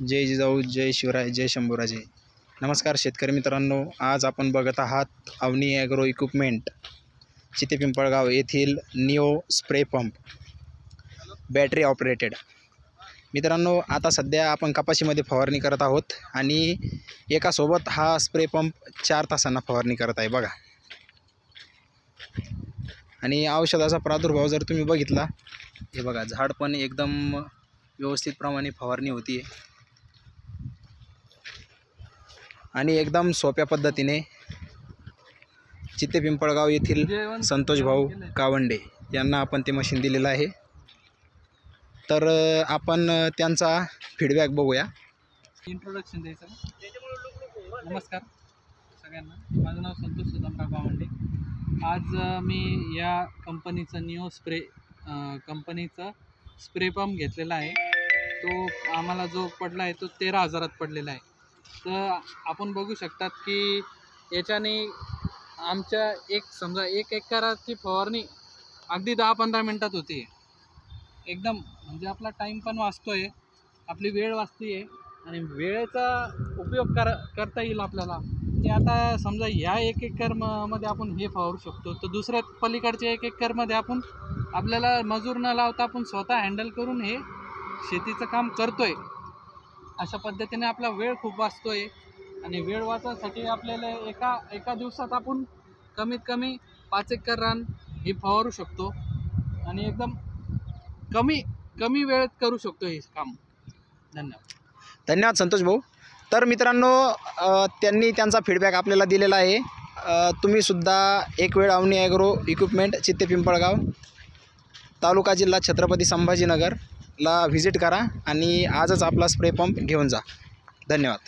जय जिजाऊ, जय शिवराय, जय शंभूराजे. नमस्कार शेतकरी मित्रांनो, आज आपण बघत आहात अवनी ॲग्रो इक्विपमेंट चितेपिंपळगाव येथील neo spray pump battery operated. मित्रांनो, आता सध्या आपण कपाशीमध्ये फवारणी करत आहोत आणि एकासोबत हा स्प्रे पंप 4 तासांना फवारणी करत आहे बघा. आणि औषधाचा प्रादुर्भाव जर तुम्ही बघितला, हे बघा, झाड पण एकदम व्यवस्थित प्रमाणे फवारणी होती आणि एकदम सोप्या पद्धतीने चितेपिंपळगाव येथील संतोष भाऊ कावंडे यांना आपण ते मशीन दिलेलं आहे. तर आपण त्यांचा फीडबॅक बघूया. इंट्रोडक्शन द्यायचं. नमस्कार सगळ्यांना, माझं नाव संतोष सुदामराव कावंडे. आज मी या कंपनीचं निओ स्प्रे कंपनीचा स्प्रे पंप घेतलेला आहे. तो आम्हाला जो पडला आहे तो 13,000त पडलेला आहे. तर आपण बघू शकतात की याच्याने आमच्या समजा 1 एकराची फवारणी अगदी 10-15 मिनटात होती. एकदम म्हणजे आपला टाईम पण वाचतो आहे, आपली वेळ वाचते आहे आणि वेळेचा उपयोग करता येईल आपल्याला. की आता समजा ह्या 1 एकरमध्ये आपण हे फवारू शकतो, तर दुसऱ्या पलीकडच्या 1 एकरमध्ये आपण आपल्याला मजूर न लावता आपण स्वतः हँडल करून हे शेतीचं काम करतो आहे. अशा पद्धतीने आपला वेळ खूप वाचतो आहे आणि वेळ वाचण्यासाठी आपल्याला एका दिवसात आपण कमीत कमी 5 एकर रान हे फवारू शकतो आणि एकदम कमी वेळेत करू शकतो हे काम. धन्यवाद संतोष भाऊ. तर मित्रांनो, त्यांनी त्यांचा फीडबॅक आपल्याला दिलेला आहे. तुम्हीसुद्धा एक वेळ अवनी ॲग्रो इक्विपमेंट चितेपिंपळगाव, तालुका जिल्हा छत्रपती संभाजीनगरला व्हिजिट करा आणि आजच आपला स्प्रे पंप घेऊन जा. धन्यवाद.